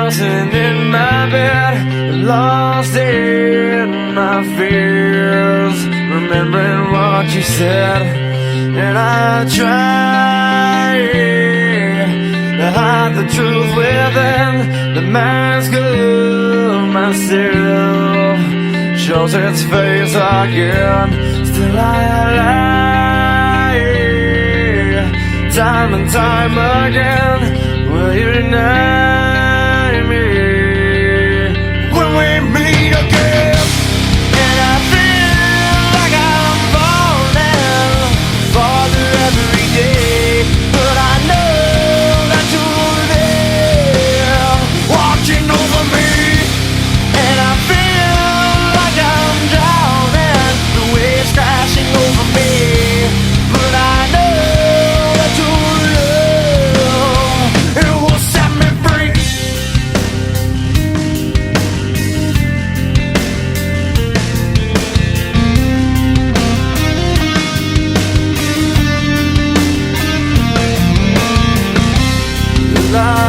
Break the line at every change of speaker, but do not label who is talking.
tossing in my bed, lost in my fears, remembering what you said. And I try to hide the truth within the mask of myself, shows its face again. Still I lie, time and time again. Will you deny me when we meet again? And I feel like I'm falling farther every day, but I know that you're there watching over me. And I feel like I'm drowning, the waves crashing over me, but I know that your love, it will set me free. Love